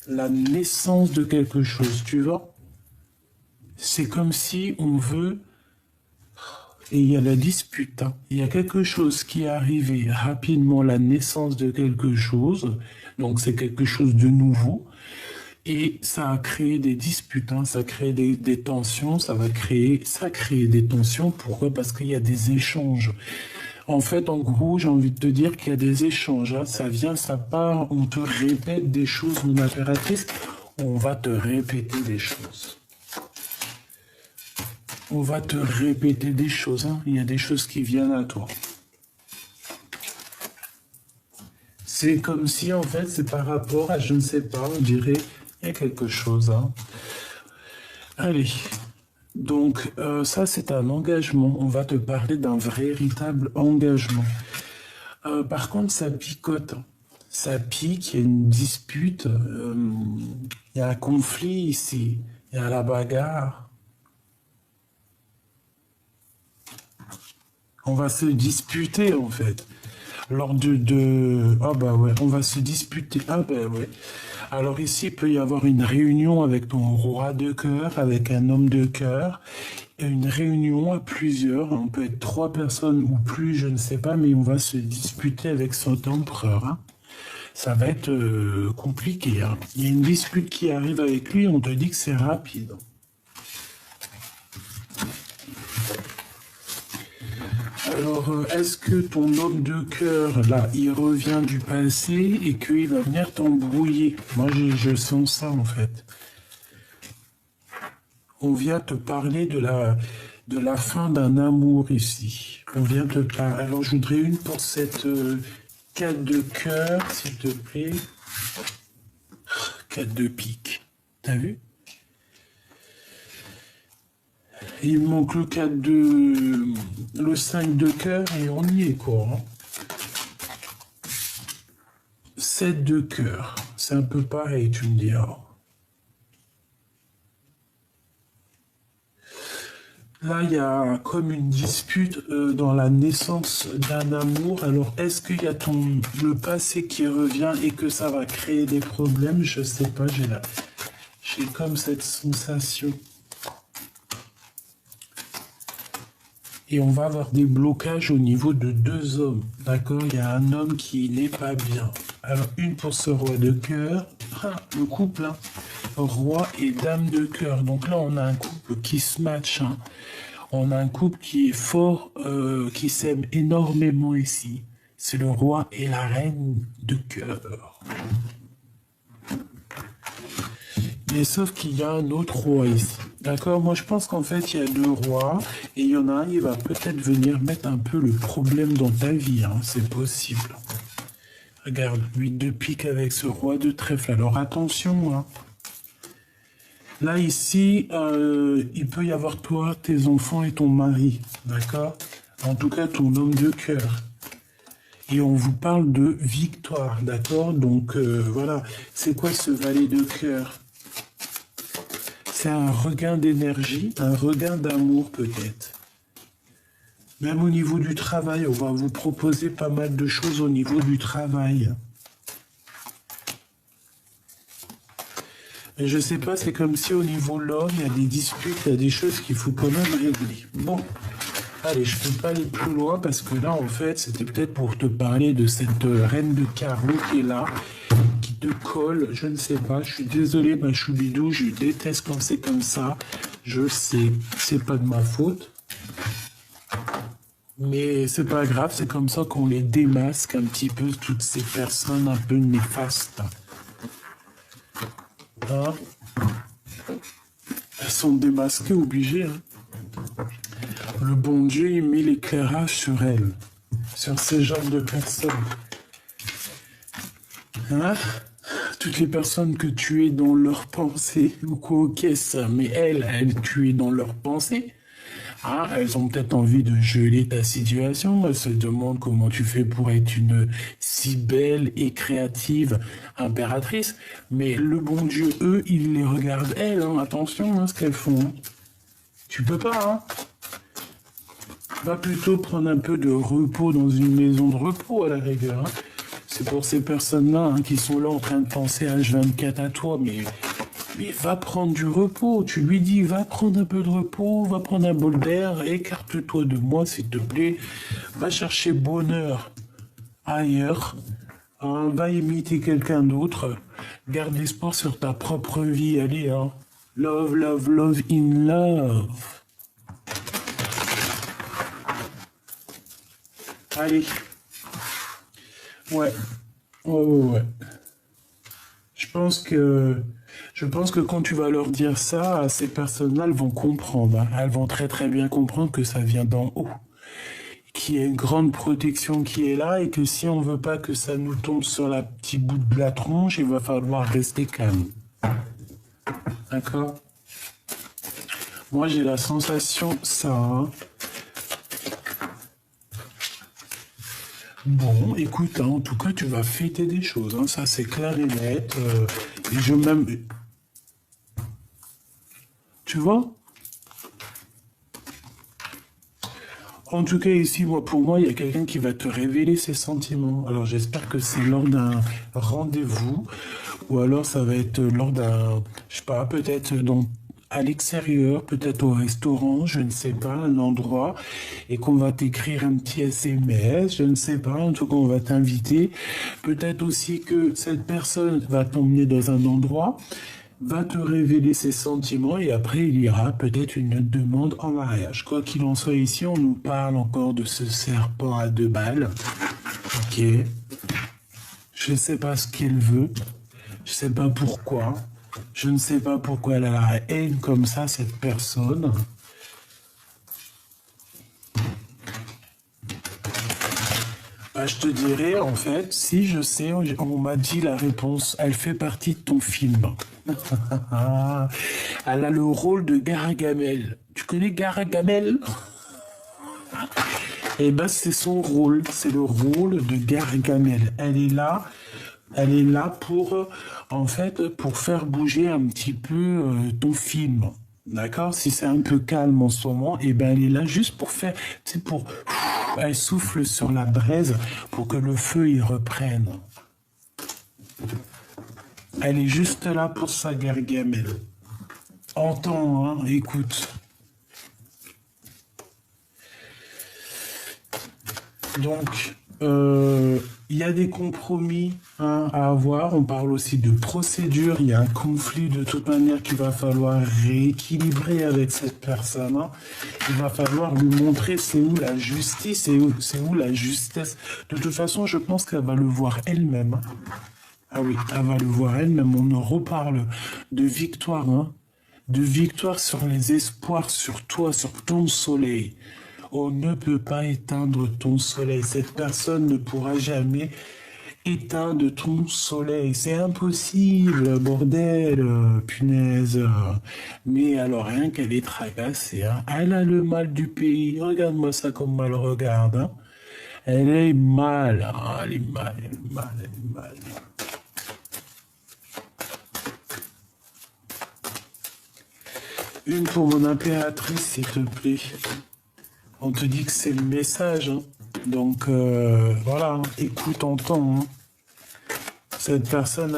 La naissance de quelque chose, tu vois? C'est comme si on veut... Et il y a la dispute, hein. Il y a quelque chose qui est arrivé rapidement, la naissance de quelque chose. Donc c'est quelque chose de nouveau. Et ça a créé des disputes, hein, ça a créé des tensions, ça a créé des tensions. Pourquoi? Parce qu'il y a des échanges. En fait, en gros, j'ai envie de te dire qu'il y a des échanges, hein. Ça vient, ça part, on te répète des choses, mon impératrice. On va te répéter des choses. On va te répéter des choses, hein. Il y a des choses qui viennent à toi. C'est comme si, en fait, c'est par rapport à, je ne sais pas, on dirait... Il y a quelque chose, hein. Allez, donc ça c'est un engagement. On va te parler d'un véritable engagement. Par contre, ça picote, hein. Ça pique, il y a une dispute, il y a un conflit ici, il y a la bagarre. On va se disputer en fait. Lors ah bah ouais, on va se disputer. Ah bah ouais. Alors ici, il peut y avoir une réunion avec ton roi de cœur, avec un homme de cœur, et une réunion à plusieurs, on peut être 3 personnes ou plus, je ne sais pas, mais on va se disputer avec cet empereur, hein. Ça va être compliqué, hein. Il y a une dispute qui arrive avec lui, on te dit que c'est rapide. Alors, est-ce que ton homme de cœur, là, il revient du passé et qu'il va venir t'embrouiller? Moi, je sens ça, en fait. On vient te parler de la fin d'un amour ici. On vient te parler. Alors, je voudrais une pour cette 4 de cœur, s'il te plaît. 4 de pique. T'as vu? Il me manque le 4 de... le 5 de cœur et on y est, quoi, hein. 7 de cœur. C'est un peu pareil, tu me diras. Là, il y a comme une dispute dans la naissance d'un amour. Alors, est-ce qu'il y a le passé qui revient et que ça va créer des problèmes? Je sais pas, j'ai comme cette sensation. Et on va avoir des blocages au niveau de 2 hommes. D'accord? Il y a un homme qui n'est pas bien. Alors, une pour ce roi de cœur. Ah, le couple, hein. Roi et dame de cœur. Donc là, on a un couple qui se match. Hein. On a un couple qui est fort, qui s'aime énormément ici. C'est le roi et la reine de cœur. Mais sauf qu'il y a un autre roi ici. D'accord? Moi, je pense qu'en fait, il y a 2 rois. Et il y en a un, il va peut-être venir mettre un peu le problème dans ta vie. Hein. C'est possible. Regarde, 8 de pique avec ce roi de trèfle. Alors, attention, hein. Là, ici, il peut y avoir toi, tes enfants et ton mari. D'accord? En tout cas, ton homme de cœur. Et on vous parle de victoire. D'accord? Donc, voilà. C'est quoi ce valet de cœur? C'est un regain d'énergie, un regain d'amour peut-être. Même au niveau du travail, on va vous proposer pas mal de choses au niveau du travail. Mais je sais pas, c'est comme si au niveau de l'homme, il y a des disputes, il y a des choses qu'il faut quand même régler. Bon, allez, je peux pas aller plus loin parce que là, en fait, c'était peut-être pour te parler de cette reine de carreau qui est là, qui te colle, je ne sais pas. Je suis désolé, ma choubidou, je déteste quand c'est comme ça. Je sais, c'est pas de ma faute. Mais c'est pas grave, c'est comme ça qu'on les démasque un petit peu, toutes ces personnes un peu néfastes. Hein? Elles sont démasquées, obligées. Hein? Le bon Dieu, il met l'éclairage sur elles, sur ces genres de personnes. Hein? Toutes les personnes que tu es dans leurs pensées, ou quoi, ok, ça, mais elles, tu es dans leurs pensées. Ah, elles ont peut-être envie de geler ta situation. Elles se demandent comment tu fais pour être une si belle et créative impératrice. Mais le bon Dieu, eux, ils les regardent, elles. Hein, attention à ce qu'elles font. Hein. Tu peux pas, hein. Va plutôt prendre un peu de repos dans une maison de repos, à la rigueur. Hein. C'est pour ces personnes-là hein, qui sont là en train de penser H24 à toi, mais va prendre du repos. Tu lui dis, va prendre un peu de repos, va prendre un bol d'air, écarte-toi de moi, s'il te plaît. Va chercher bonheur ailleurs. Hein, va imiter quelqu'un d'autre. Garde l'espoir sur ta propre vie. Allez, hein. Love, love, love in love. Allez. Ouais. Ouais. Je pense que quand tu vas leur dire ça, ces personnes-là, elles vont comprendre. Hein. Elles vont très très bien comprendre que ça vient d'en haut. Qu'il y a une grande protection qui est là et que si on veut pas que ça nous tombe sur la petite bout de la tronche, il va falloir rester calme. D'accord? Moi, j'ai la sensation, ça... Hein. Bon, écoute, hein, en tout cas, tu vas fêter des choses, hein, ça c'est clair et net. Et je même... Tu vois? En tout cas, ici, pour moi, il y a quelqu'un qui va te révéler ses sentiments. Alors, j'espère que c'est lors d'un rendez-vous, ou alors ça va être lors d'un, je sais pas, peut-être à l'extérieur, peut-être au restaurant, je ne sais pas, un endroit, et qu'on va t'écrire un petit SMS, je ne sais pas, en tout cas, on va t'inviter. Peut-être aussi que cette personne va t'emmener dans un endroit, va te révéler ses sentiments et après il y aura peut-être une demande en mariage. Quoi qu'il en soit, ici on nous parle encore de ce serpent à 2 balles. Ok. Je ne sais pas ce qu'elle veut. Je ne sais pas pourquoi. Je ne sais pas pourquoi elle a la haine comme ça, cette personne. Bah, je te dirais, en fait, si je sais, on m'a dit la réponse, elle fait partie de ton film. Elle a le rôle de Gargamel. Tu connais Gargamel? Et ben c'est son rôle, c'est le rôle de Gargamel. Elle est là pour, en fait, pour faire bouger un petit peu ton film. D'accord? Si c'est un peu calme en ce moment, et ben elle est là juste pour faire, c'est pour, elle souffle sur la braise pour que le feu il reprenne. Elle est juste là pour ça, Gargamel. Entends, hein, écoute. Donc, il y a des compromis hein, à avoir. On parle aussi de procédure. Il y a un conflit de toute manière qu'il va falloir rééquilibrer avec cette personne. Hein. Il va falloir lui montrer c'est où la justice et c'est où la justesse. De toute façon, je pense qu'elle va le voir elle-même. Hein. Ah oui, elle va le voir elle-même. On en reparle de victoire. Hein. De victoire sur les espoirs, sur toi, sur ton soleil. On ne peut pas éteindre ton soleil. Cette personne ne pourra jamais éteindre ton soleil. C'est impossible, bordel, punaise. Mais alors, rien qu'elle est tracassée. Hein. Elle a le mal du pays. Regarde-moi ça comme elle regarde. Hein. Elle est mal. Hein. Elle est mal, elle est mal, elle est mal. Une pour mon impératrice, s'il te plaît. On te dit que c'est le message. Hein. Donc, voilà. Hein. Écoute, entends. Hein. Cette personne,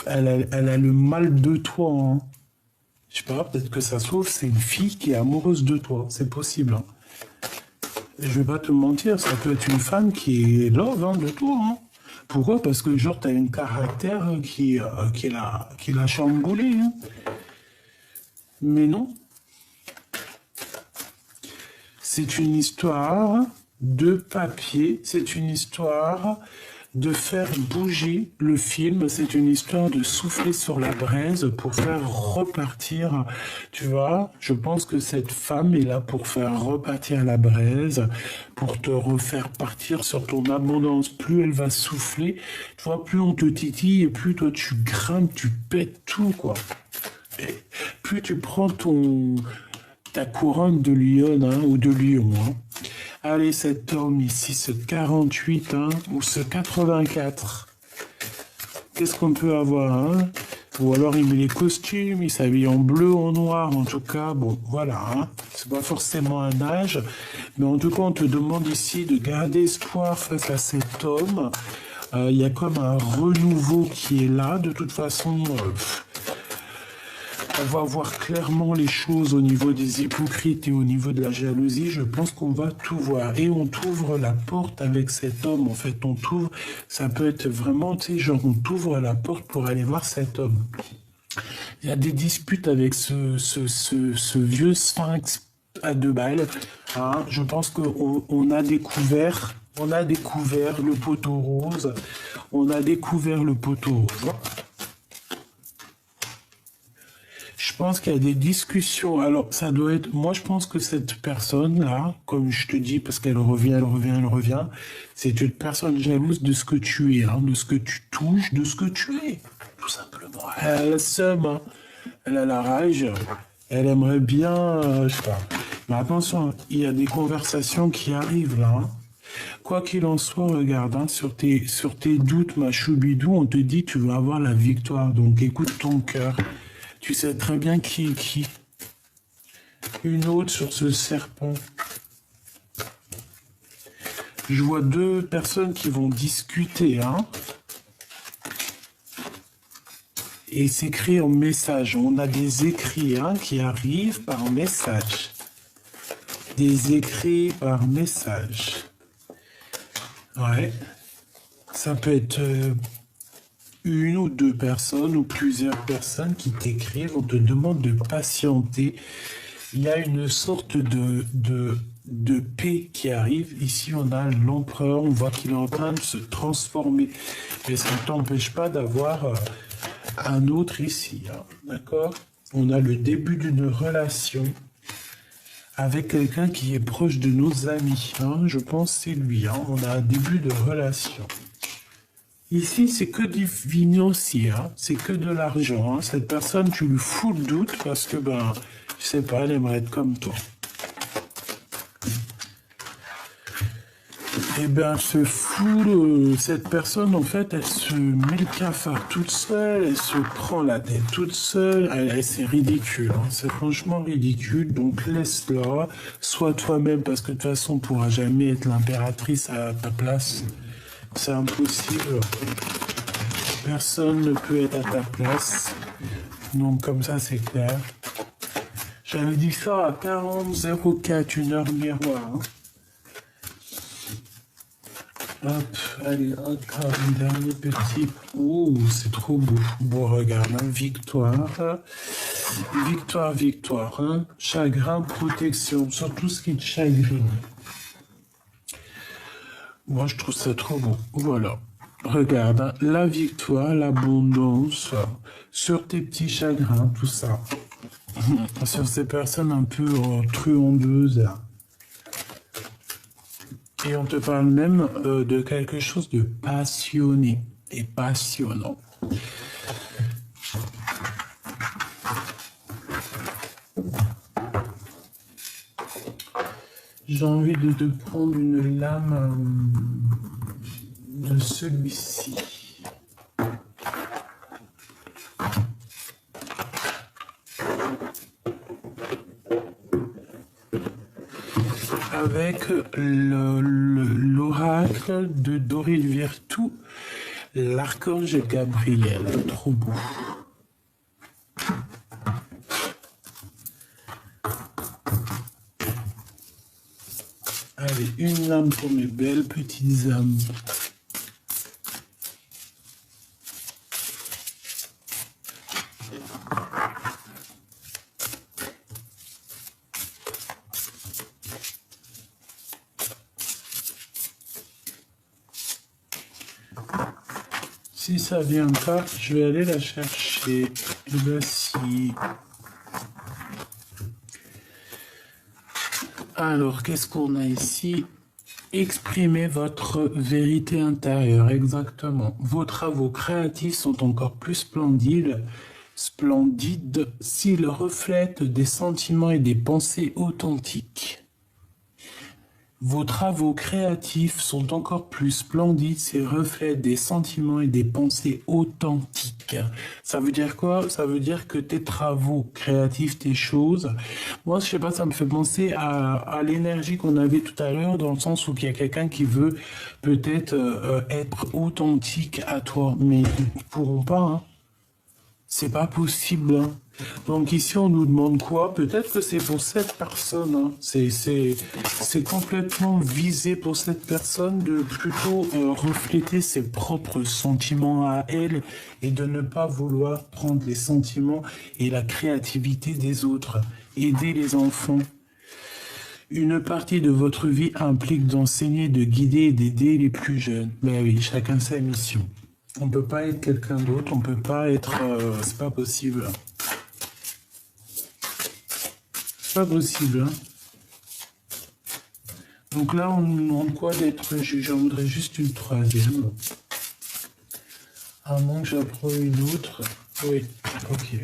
elle a le mal de toi. Hein. Je sais pas, peut-être que ça se trouve, c'est une fille qui est amoureuse de toi. C'est possible. Hein. Je vais pas te mentir, ça peut être une femme qui est love hein, de toi. Hein. Pourquoi? Parce que genre, t'as un caractère qui l'a chamboulé. Hein. Mais non. C'est une histoire de papier, c'est une histoire de faire bouger le film, c'est une histoire de souffler sur la braise pour faire repartir, tu vois, je pense que cette femme est là pour faire repartir la braise, pour te refaire partir sur ton abondance. Plus elle va souffler, tu vois, plus on te titille et plus toi tu grimpes, tu pètes tout, quoi. Et plus tu prends ta couronne de lion hein, ou de lion. Hein. Allez, cet homme ici, ce 48 hein, ou ce 84. Qu'est-ce qu'on peut avoir hein? Ou alors il met les costumes, il s'habille en bleu, en noir, en tout cas, bon, voilà. Hein. C'est pas forcément un âge, mais en tout cas, on te demande ici de garder espoir face à cet homme. Il y a comme un renouveau qui est là, de toute façon... on va voir clairement les choses au niveau des hypocrites et au niveau de la jalousie. Je pense qu'on va tout voir. Et on t'ouvre la porte avec cet homme. En fait, on t'ouvre, ça peut être vraiment, tu sais, genre on t'ouvre la porte pour aller voir cet homme. Il y a des disputes avec ce vieux sphinx à 2 balles. Hein. Je pense qu'on a découvert... On a découvert le poteau rose. On a découvert le poteau rose. Je pense qu'il y a des discussions. Alors, ça doit être... Moi, je pense que cette personne-là, comme je te dis, parce qu'elle revient, elle revient, elle revient, c'est une personne jalouse de ce que tu es, hein, de ce que tu touches, de ce que tu es, tout simplement. Elle a le seum, hein. Elle a la rage, elle aimerait bien... je sais pas. Mais attention, il y a des conversations qui arrivent, là. Hein. Quoi qu'il en soit, regarde, hein, sur tes doutes, ma choubidou, on te dit tu vas avoir la victoire. Donc, écoute ton cœur. Tu sais très bien qui est qui. Une autre sur ce serpent. Je vois 2 personnes qui vont discuter, hein. Et s'écrit en message. On a des écrits hein, qui arrivent par message. Des écrits par message. Ouais. Ça peut être... une ou 2 personnes ou plusieurs personnes qui t'écrivent, on te demande de patienter. Il y a une sorte de paix qui arrive. Ici, on a l'empereur, on voit qu'il est en train de se transformer. Mais ça ne t'empêche pas d'avoir un autre ici. Hein, d'accord? On a le début d'une relation avec quelqu'un qui est proche de nos amis. Hein, je pense que c'est lui. Hein, on a un début de relation. Ici, c'est que du financier, hein. C'est que de l'argent. Hein. Cette personne, tu lui fous le doute parce que, je sais pas, elle aimerait être comme toi. Eh bien, cette personne, en fait, elle se met le cafard toute seule, elle se prend la tête toute seule, c'est ridicule, hein, c'est franchement ridicule, donc laisse-la, sois toi-même, parce que de toute façon, on pourra jamais être l'impératrice à ta place, c'est impossible, personne ne peut être à ta place, donc comme ça, c'est clair. J'avais dit ça à 40,04, une heure miroir, hein. Hop, allez, encore un dernier petit. Ouh, c'est trop beau. Bon, regarde, hein, victoire. Victoire, victoire. Hein. Chagrin, protection. Sur tout ce qui te chagrine. Moi, je trouve ça trop beau. Voilà. Regarde, hein, la victoire, l'abondance. Sur tes petits chagrins, tout ça. Sur ces personnes un peu truandeuses. Et on te parle même de quelque chose de passionné et passionnant. J'ai envie de te prendre une lame de celui-ci. Avec l'oracle de Doril Virtou, l'archange Gabriel. Trop beau. Allez, une lame pour mes belles petites âmes. Si ça vient pas, je vais aller la chercher. Et ben si. Alors, qu'est-ce qu'on a ici? Exprimez votre vérité intérieure, exactement. Vos travaux créatifs sont encore plus splendides s'ils reflètent des sentiments et des pensées authentiques. Vos travaux créatifs sont encore plus splendides s'ils reflètent des sentiments et des pensées authentiques. Ça veut dire quoi? Ça veut dire que tes travaux créatifs, tes choses, moi je sais pas, ça me fait penser à l'énergie qu'on avait tout à l'heure, dans le sens où il y a quelqu'un qui veut peut-être être authentique à toi, mais ils ne pourront pas, hein. C'est pas possible, hein. Donc ici, on nous demande quoi? Peut-être que c'est pour cette personne, hein. C'est complètement visé pour cette personne de plutôt refléter ses propres sentiments à elle et de ne pas vouloir prendre les sentiments et la créativité des autres. Aider les enfants. Une partie de votre vie implique d'enseigner, de guider et d'aider les plus jeunes. Ben oui, chacun sa mission. On peut pas être quelqu'un d'autre, on peut pas être... c'est pas possible. C'est pas possible, hein. Donc là, on nous demande quoi d'être juge? J'en voudrais juste une troisième. À moins que j'apprends une autre. Oui, ok.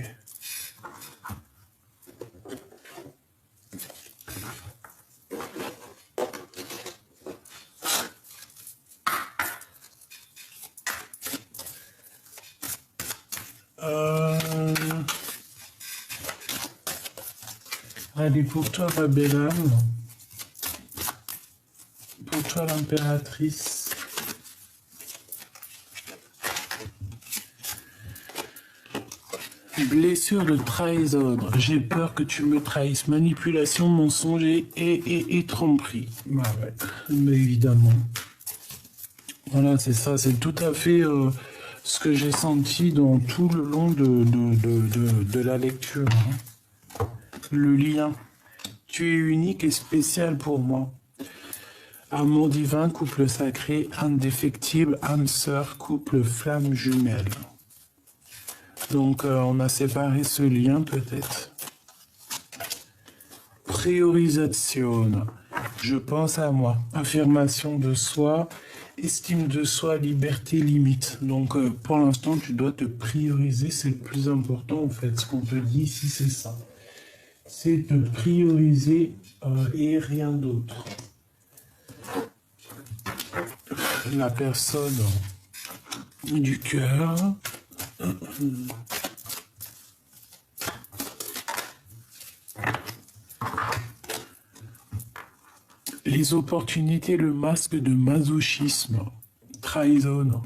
Allez, pour toi, ma belle âme. Pour toi, l'impératrice. Blessure de trahison. J'ai peur que tu me trahisses. Manipulation, mensonge et tromperie. Bah ouais, mais évidemment. Voilà, c'est ça. C'est tout à fait ce que j'ai senti dans tout le long de la lecture, hein. Le lien. Tu es unique et spécial pour moi. Amour divin, couple sacré, indéfectible, âme sœur, couple flamme jumelle. Donc, on a séparé ce lien, peut-être. Priorisation. Je pense à moi. Affirmation de soi, estime de soi, liberté, limite. Donc, pour l'instant, tu dois te prioriser. C'est le plus important, en fait. Ce qu'on te dit ici, c'est ça. C'est te prioriser et rien d'autre. la personne du cœur. Les opportunités, le masque de masochisme, trahison.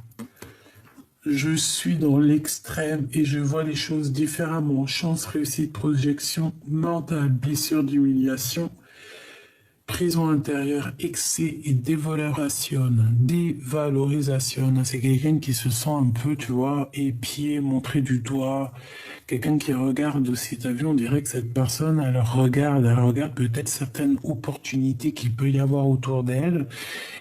Je suis dans l'extrême et je vois les choses différemment. Chance, réussite, projection mentale, blessure d'humiliation, prison intérieure, excès et dévalorisation. Dévalorisation, c'est quelqu'un qui se sent un peu, tu vois, épié, montré du doigt. Quelqu'un qui regarde aussi, t'as vu, on dirait que cette personne, elle regarde peut-être certaines opportunités qu'il peut y avoir autour d'elle,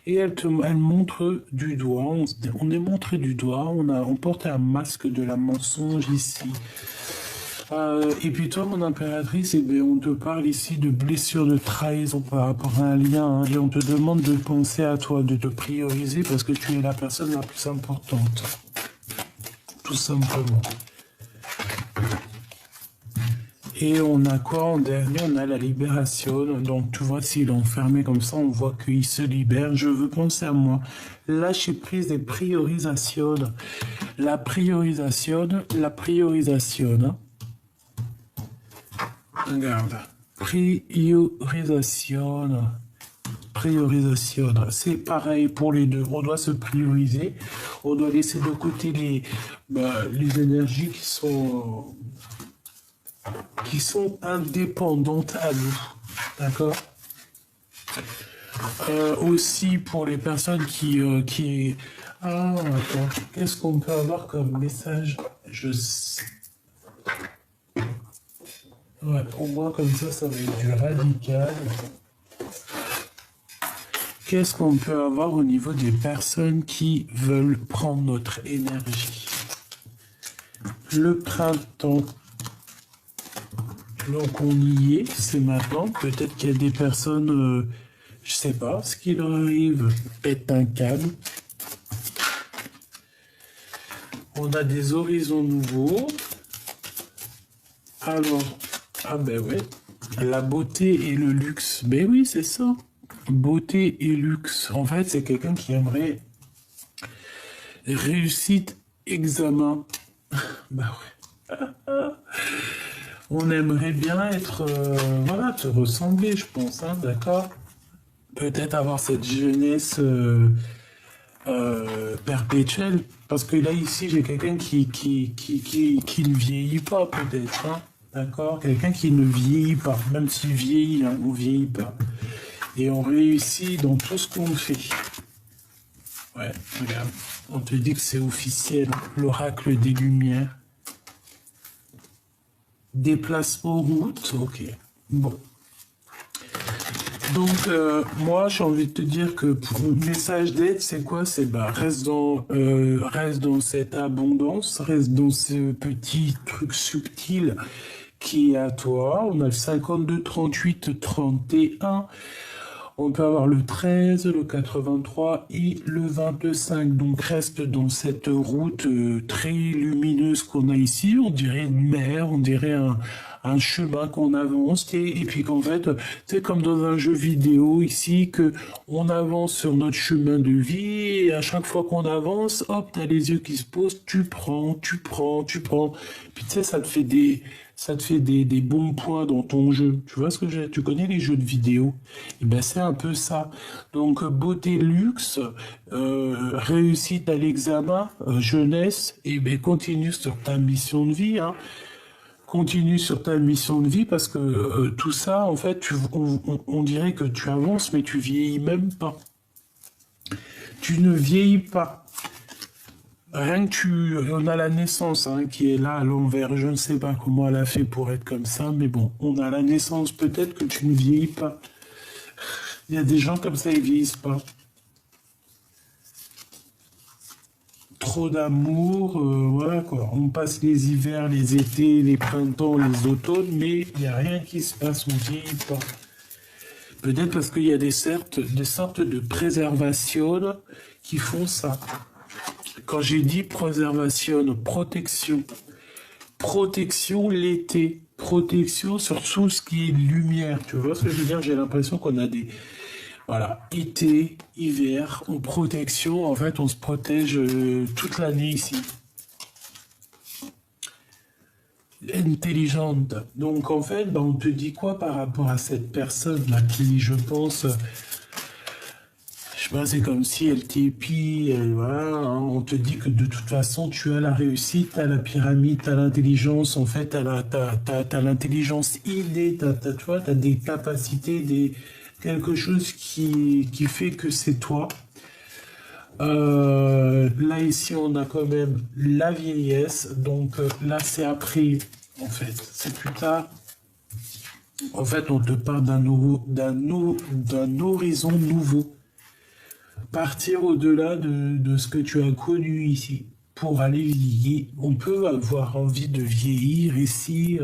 et elle montre du doigt, on est montré du doigt, on porte un masque de la mensonge ici. Et puis toi, mon impératrice, eh bien, on te parle ici de blessure, de trahison par rapport à un lien, hein, et on te demande de penser à toi, de te prioriser parce que tu es la personne la plus importante. Tout simplement. Et on a quoi en dernier? On a la libération. Donc tu vois, s'il est enfermé comme ça, on voit qu'il se libère. Je veux penser à moi. Lâcher prise des priorisations. La priorisation. Regarde. Priorisation. C'est pareil pour les deux. On doit se prioriser. On doit laisser de côté les énergies qui sont indépendantes à nous. D'accord? Aussi pour les personnes qui... Ah, attends. Qu'est-ce qu'on peut avoir comme message? Je sais. Ouais, au moins comme ça va être du radical. Qu'est-ce qu'on peut avoir au niveau des personnes qui veulent prendre notre énergie? Le printemps. Donc on y est, c'est maintenant. Peut-être qu'il y a des personnes, je sais pas, ce qui leur arrive, pète un câble. On a des horizons nouveaux. Alors, ah ben ouais, la beauté et le luxe. Ben oui, c'est ça. Beauté et luxe. En fait, c'est quelqu'un qui aimerait réussite, examen. Bah ouais. On aimerait bien être, voilà, te ressembler, je pense, hein, d'accord? Peut-être avoir cette jeunesse perpétuelle. Parce que là, ici, j'ai quelqu'un qui ne vieillit pas, peut-être, hein, d'accord? Quelqu'un qui ne vieillit pas, même s'il vieillit, hein, on ne vieillit pas. Et on réussit dans tout ce qu'on fait. Ouais, regarde, on te dit que c'est officiel, l'oracle des Lumières. Déplacement route, ok. Bon. Donc, moi, j'ai envie de te dire que pour un message d'aide, c'est quoi? C'est reste dans cette abondance, reste dans ce petit truc subtil qui est à toi. On a le 52, 38, 31. On peut avoir le 13, le 83 et le 25. Donc reste dans cette route très lumineuse qu'on a ici. On dirait une mer, on dirait un chemin qu'on avance. Et puis qu'en fait, c'est comme dans un jeu vidéo ici, que on avance sur notre chemin de vie. Et à chaque fois qu'on avance, hop, t'as les yeux qui se posent. Tu prends. Puis tu sais, ça te fait des bons points dans ton jeu. Tu vois ce que tu connais les jeux de vidéo? Et ben c'est un peu ça. Donc beauté, luxe, réussite à l'examen, jeunesse, et ben continue sur ta mission de vie, hein. Continue sur ta mission de vie parce que tout ça, en fait, on dirait que tu avances, mais tu vieillis même pas. Tu ne vieillis pas. Rien que on a la naissance, hein, qui est là à l'envers. Je ne sais pas comment elle a fait pour être comme ça, mais bon, on a la naissance. Peut-être que tu ne vieillis pas. Il y a des gens comme ça, ils vieillissent pas. Trop d'amour, voilà quoi. On passe les hivers, les étés, les printemps, les automnes, mais il n'y a rien qui se passe, on vieillit pas. Peut-être parce qu'il y a des sortes de préservation qui font ça. Quand j'ai dit préservation, protection l'été, protection sur tout ce qui est lumière. Tu vois ce que je veux dire? J'ai l'impression qu'on a Voilà, été, hiver, en protection, en fait, on se protège toute l'année ici. Intelligente. Donc, en fait, ben, on te dit quoi par rapport à cette personne-là qui, je pense, c'est comme si elle t'épie, voilà, hein. On te dit que de toute façon, tu as la réussite, tu as la pyramide, tu as l'intelligence, en fait, t'as l'intelligence innée, tu vois, tu as des capacités, quelque chose qui fait que c'est toi. Là, ici, on a quand même la vieillesse, donc là, c'est après, en fait, c'est plus tard. En fait, on te parle d'un horizon nouveau. Partir au-delà de ce que tu as connu ici pour aller vieillir. On peut avoir envie de vieillir ici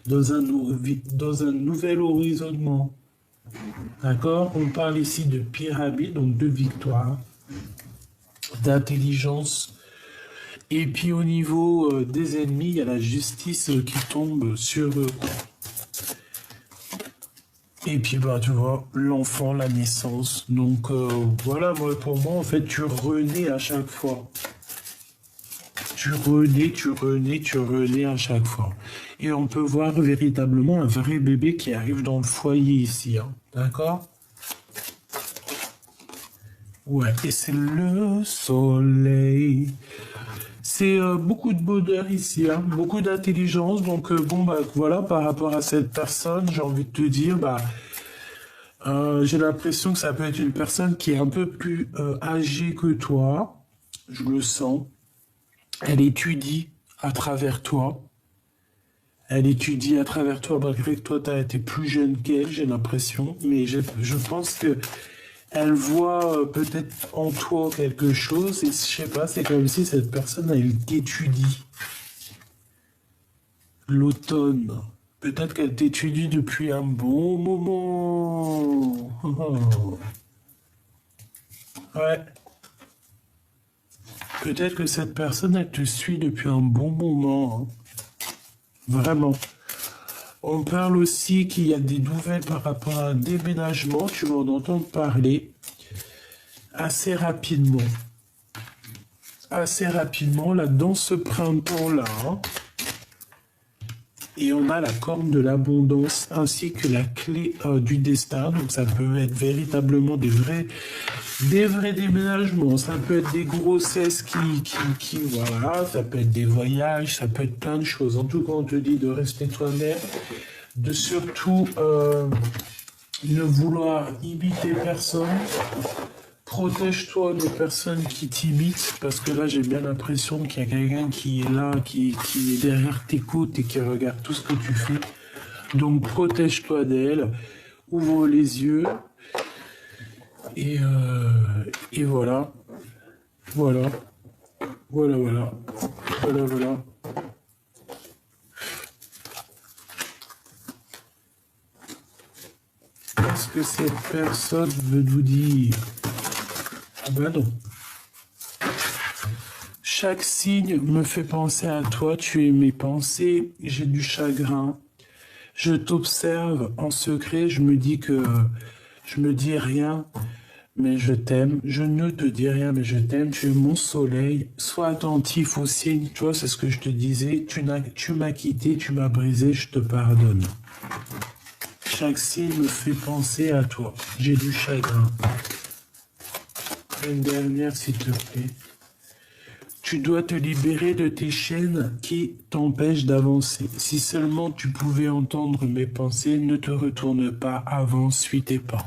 dans un nouvel horizonnement. D'accord? On parle ici de pyramide, donc de victoire, d'intelligence. Et puis au niveau des ennemis, il y a la justice qui tombe sur eux. Et puis, bah, tu vois, l'enfant, la naissance. Donc, voilà, moi, pour moi, en fait, tu renais à chaque fois. Tu renais à chaque fois. Et on peut voir véritablement un vrai bébé qui arrive dans le foyer ici. Hein. D'accord? Ouais, et c'est le soleil. C'est beaucoup de bonheur ici, hein, beaucoup d'intelligence. Donc, bon, bah, voilà, par rapport à cette personne, j'ai envie de te dire, bah, j'ai l'impression que ça peut être une personne qui est un peu plus âgée que toi. Je le sens. Elle étudie à travers toi. Elle étudie à travers toi, malgré que toi, tu as été plus jeune qu'elle, j'ai l'impression. Mais je pense que elle voit peut-être en toi quelque chose. Et je sais pas, c'est comme si cette personne, elle t'étudie. L'automne. Peut-être qu'elle t'étudie depuis un bon moment. Ouais. Peut-être que cette personne, elle te suit depuis un bon moment. Hein. Vraiment. On parle aussi qu'il y a des nouvelles par rapport à un déménagement. Tu vas en entendre parler assez rapidement. Assez rapidement, là, dans ce printemps-là. Hein. Et on a la corne de l'abondance ainsi que la clé du destin. Donc ça peut être véritablement des vrais déménagements. Ça peut être des grossesses voilà, ça peut être des voyages, ça peut être plein de choses. En tout cas, on te dit de rester toi-même, de surtout ne vouloir imiter personne. Protège-toi des personnes qui t'imitent, parce que là, j'ai bien l'impression qu'il y a quelqu'un qui est là, qui est derrière tes côtes et qui regarde tout ce que tu fais. Donc, protège-toi d'elle, ouvre les yeux, et voilà. Voilà. Voilà, voilà. Voilà, voilà. Qu'est-ce que cette personne veut nous dire? Ah ben non. Chaque signe me fait penser à toi, tu es mes pensées, j'ai du chagrin. Je t'observe en secret, je me dis rien, mais je t'aime. Je ne te dis rien, mais je t'aime. Tu es mon soleil. Sois attentif aux signes. Tu vois, c'est ce que je te disais. Tu m'as quitté, tu m'as brisé, je te pardonne. Chaque signe me fait penser à toi. J'ai du chagrin. Une dernière, s'il te plaît. Tu dois te libérer de tes chaînes qui t'empêchent d'avancer. Si seulement tu pouvais entendre mes pensées, ne te retourne pas, avance, suis tes pas.